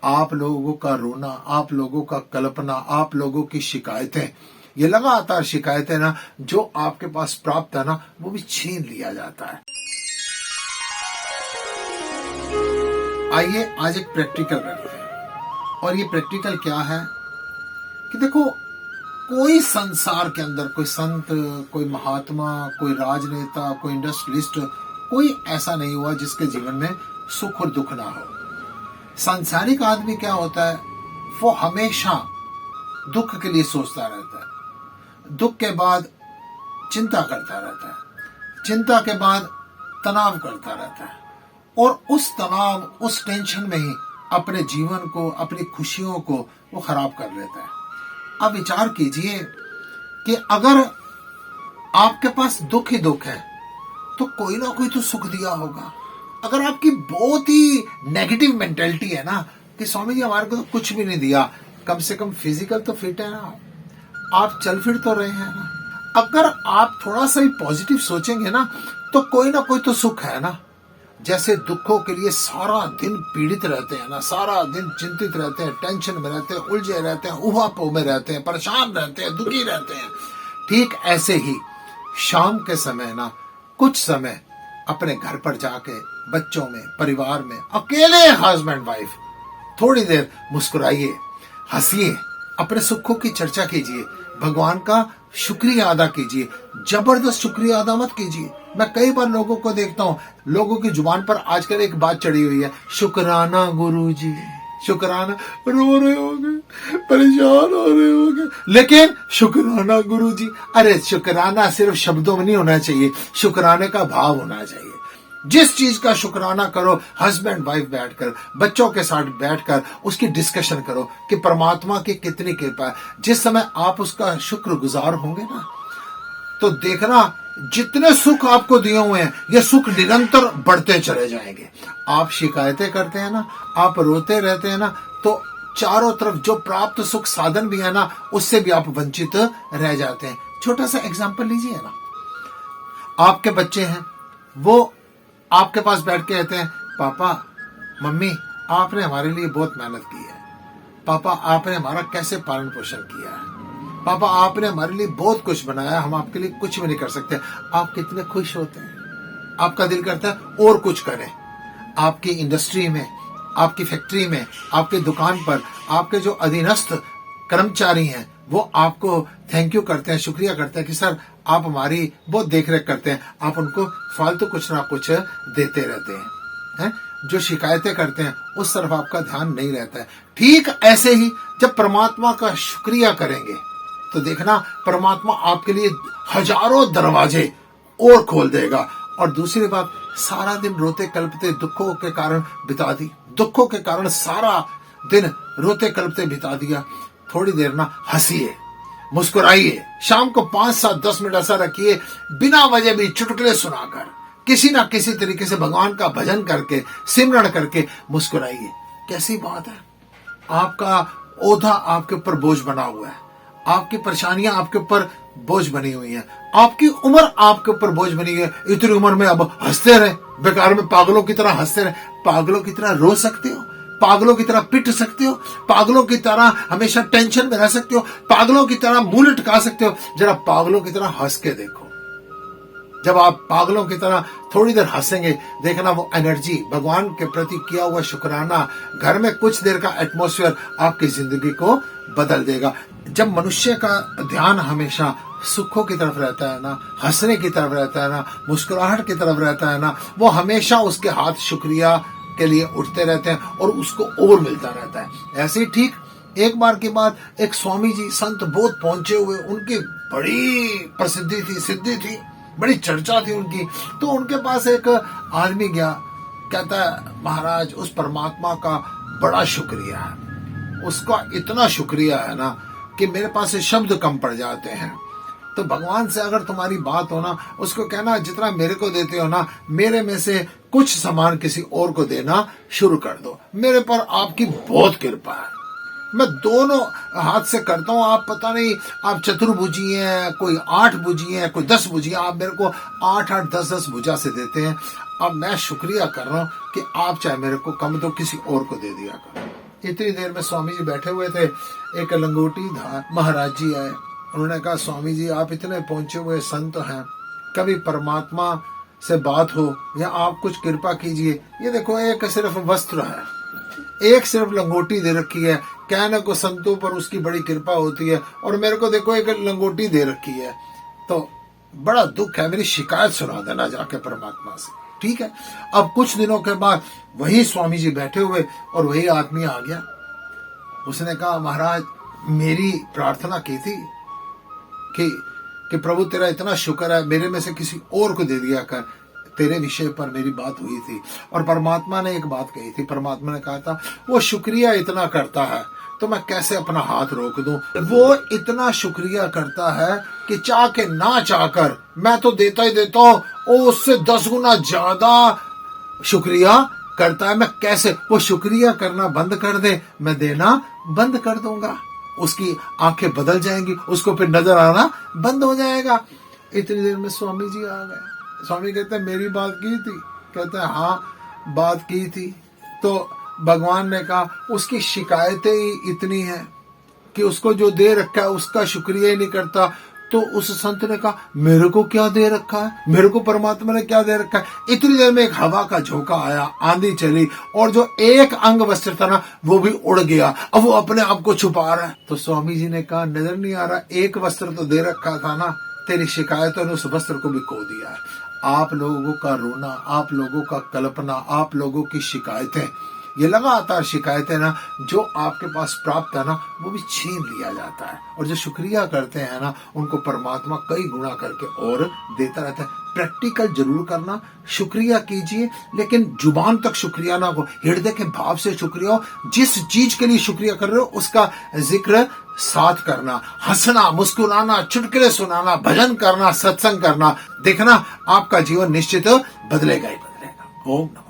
आप लोगों का रोना, आप लोगों का कल्पना, आप लोगों की शिकायतें, ये लगातार शिकायतें ना जो आपके पास प्राप्त है ना, वो भी छीन लिया जाता है। आइए आज एक प्रैक्टिकल करते हैं। और ये प्रैक्टिकल क्या है कि देखो, कोई संसार के अंदर कोई संत, कोई महात्मा, कोई राजनेता, कोई इंडस्ट्रियलिस्ट, कोई ऐसा नहीं हुआ जिसके जीवन में सुख और दुख ना हो। सांसारिक आदमी क्या होता है, वो हमेशा दुख के लिए सोचता रहता है, दुख के बाद चिंता करता रहता है, चिंता के बाद तनाव करता रहता है, और उस तनाव, उस टेंशन में ही अपने जीवन को, अपनी खुशियों को वो खराब कर लेता है। अब विचार कीजिए कि अगर आपके पास दुख ही दुख है तो कोई ना कोई तो सुख दिया होगा। अगर आपकी बहुत ही नेगेटिव मेंटेलिटी है ना कि स्वामी जी हमारे को तो कुछ भी नहीं दिया, कम से कम फिजिकल तो फिट है ना, आप चल फिर तो रहे हैं ना, अगर आप थोड़ा सा भी पॉजिटिव सोचेंगे ना तो कोई ना कोई तो सुख है ना। जैसे दुखों के लिए सारा दिन पीड़ित रहते हैं ना, सारा दिन चिंतित रहते हैं, टेंशन में रहते हैं, उलझे रहते हैं, उहापोह में रहते हैं, परेशान रहते हैं, दुखी रहते हैं, ठीक ऐसे ही शाम के समय ना कुछ समय अपने घर पर जाके बच्चों में, परिवार में, अकेले हस्बैंड वाइफ थोड़ी देर मुस्कुराइए, हंसिए, अपने सुखों की चर्चा कीजिए, भगवान का शुक्रिया अदा कीजिए। जबरदस्त शुक्रिया अदा मत कीजिए। मैं कई बार लोगों को देखता हूँ, लोगों की जुबान पर आजकल एक बात चढ़ी हुई है, शुक्राना गुरुजी, शुक्राना, रो रहे होंगे, परेशान हो रहे होंगे, लेकिन शुक्राना गुरुजी। अरे शुक्राना सिर्फ शब्दों में नहीं होना चाहिए, शुक्राने का भाव होना चाहिए। जिस चीज का शुक्राना करो, हस्बैंड वाइफ बैठकर, बच्चों के साथ बैठकर उसकी डिस्कशन करो कि परमात्मा की कितनी कृपा है। जिस समय आप उसका शुक्रगुजार होंगे ना, तो देखना जितने सुख आपको दिए हुए हैं, ये सुख निरंतर बढ़ते चले जाएंगे। आप शिकायतें करते हैं ना, आप रोते रहते हैं ना, तो चारों तरफ जो प्राप्त सुख साधन भी है ना, उससे भी आप वंचित रह जाते हैं। छोटा सा एग्जांपल लीजिए ना, आपके बच्चे हैं, वो आपके पास बैठ के कहते हैं, पापा मम्मी आपने हमारे लिए बहुत मेहनत की है, पापा आपने हमारा कैसे पालन पोषण किया है, पापा आपने हमारे लिए बहुत कुछ बनाया, हम आपके लिए कुछ भी नहीं कर सकते। आप कितने खुश होते हैं, आपका दिल करता है और कुछ करें। आपकी इंडस्ट्री में, आपकी फैक्ट्री में, आपके दुकान पर आपके जो अधीनस्थ कर्मचारी हैं वो आपको थैंक यू करते हैं, शुक्रिया करते हैं कि सर आप हमारी बहुत देखरेख करते हैं, आप उनको फालतू कुछ ना कुछ देते रहते हैं। जो शिकायतें करते हैं उस तरफ आपका ध्यान नहीं रहता है। ठीक ऐसे ही जब परमात्मा का शुक्रिया करेंगे तो देखना परमात्मा आपके लिए हजारों दरवाजे और खोल देगा। और दूसरी बात, सारा दिन रोते कल्पते दुखों के कारण बिता दी, दुखों के कारण सारा दिन रोते कल्पते बिता दिया, थोड़ी देर ना हंसिए, मुस्कुराइए, शाम को 5, 7, 10 मिनट ऐसा रखिए, बिना वजह भी चुटकुले सुनाकर, किसी ना किसी तरीके से भगवान का भजन करके, सिमरण करके मुस्कुराइए। कैसी बात है, आपका ओधा आपके ऊपर बोझ बना हुआ है, आपकी परेशानियां आपके ऊपर बोझ बनी हुई हैं, आपकी उम्र आपके ऊपर बोझ बनी है। इतनी उम्र में अब हंसते रहे, बेकार में पागलों की तरह हंसते रहे, पागलों की तरह रो सकते हो, पागलों की तरह पिट सकते हो, पागलों की तरह हमेशा टेंशन में रह सकते हो, पागलों की तरह मुंह लटका सकते हो। जरा पागलों की तरह हंस के देखो। जब आप पागलों की तरह थोड़ी देर हंसेंगे, देखना वो एनर्जी, भगवान के प्रति किया हुआ शुक्राना, घर में कुछ देर का एटमॉस्फेयर आपकी जिंदगी को बदल देगा। जब मनुष्य का ध्यान हमेशा सुखों की तरफ रहता है ना, हंसने की तरफ रहता है ना, मुस्कुराहट की तरफ रहता है ना, वो हमेशा उसके हाथ शुक्रिया के लिए उठते रहते हैं और उसको और मिलता रहता है। ऐसे ही ठीक एक बार की बात, एक स्वामी जी संत बहुत पहुंचे हुए, उनकी बड़ी प्रसिद्धि थी, सिद्धि थी, बड़ी चर्चा थी उनकी। तो उनके पास एक आदमी गया, कहता है महाराज उस परमात्मा का बड़ा शुक्रिया है, उसका इतना शुक्रिया है ना कि मेरे पास से शब्द कम पड़ जाते हैं। तो भगवान से अगर तुम्हारी बात हो ना, उसको कहना जितना मेरे को देते हो ना, मेरे में से कुछ सामान किसी और को देना शुरू कर दो, मेरे पर आपकी बहुत कृपा है, मैं दोनों हाथ से करता हूँ। आप पता नहीं, आप चतुर्भुजी हैं, कोई 8 भुजी हैं, कोई 10 भुजी, आप मेरे को 8-8, 10-10 भुजा से देते हैं। अब मैं शुक्रिया कर रहा हूँ कि आप चाहे मेरे को कम तो किसी और को दे दिया करो। इतनी देर में स्वामी जी बैठे हुए थे, एक लंगोटीधार महाराज जी आए। उन्होंने कहा, स्वामी जी आप इतने पहुंचे हुए संत हैं, कभी परमात्मा से बात हो या आप कुछ कृपा कीजिए। ये देखो एक सिर्फ वस्त्र है, एक सिर्फ लंगोटी दे रखी है, कहने को संतों पर उसकी बड़ी कृपा होती है, और मेरे को देखो एक लंगोटी दे रखी है, तो बड़ा दुख है, मेरी शिकायत सुना देना जाके परमात्मा से। ठीक है। अब कुछ दिनों के बाद वही स्वामी जी बैठे हुए और वही आदमी आ गया। उसने कहा, महाराज मेरी प्रार्थना की थी कि प्रभु तेरा इतना शुक्र है, मेरे में से किसी और को दे दिया कर, तेरे विषय पर मेरी बात हुई थी। और परमात्मा ने एक बात कही थी, परमात्मा ने कहा था वो शुक्रिया इतना करता है तो मैं कैसे अपना हाथ रोक दूं। वो इतना शुक्रिया करता है कि चाह के ना चाहकर मैं तो देता ही देता हूं, वो उससे 10 गुना ज्यादा शुक्रिया करता है। मैं कैसे, वो शुक्रिया करना बंद कर दे, मैं देना बंद कर दूंगा, उसकी आंखें बदल जाएंगी, उसको फिर नजर आना बंद हो जाएगा। इतनी देर में स्वामी जी आ गए। स्वामी कहते हैं, मेरी बात की थी? कहते हैं, हाँ बात की थी। तो भगवान ने कहा, उसकी शिकायतें ही इतनी हैं कि उसको जो दे रखा है उसका शुक्रिया ही नहीं करता। तो उस संत ने कहा, मेरे को क्या दे रखा है, मेरे को परमात्मा ने क्या दे रखा है। इतनी देर में एक हवा का झोंका आया, आंधी चली, और जो एक अंग वस्त्र था ना वो भी उड़ गया। अब वो अपने आप को छुपा रहा है। तो स्वामी जी ने कहा, नजर नहीं आ रहा, एक वस्त्र तो दे रखा था ना, तेरी शिकायतों ने उस वस्त्र को भी खो दिया है। आप लोगों का रोना, आप लोगों का कल्पना, आप लोगों की शिकायतें, ये लगातार शिकायतें ना जो आपके पास प्राप्त है ना वो भी छीन लिया जाता है। और जो शुक्रिया करते हैं ना उनको परमात्मा कई गुना करके और देता रहता है। प्रैक्टिकल जरूर करना, शुक्रिया कीजिए, लेकिन जुबान तक शुक्रिया ना हो, हृदय के भाव से शुक्रिया हो। जिस चीज के लिए शुक्रिया कर रहे हो उसका जिक्र साथ करना, हंसना, मुस्कुराना, चुटकुले सुनाना, भजन करना, सत्संग करना, देखना आपका जीवन निश्चित बदलेगा ही बदलेगा। ओम नमः।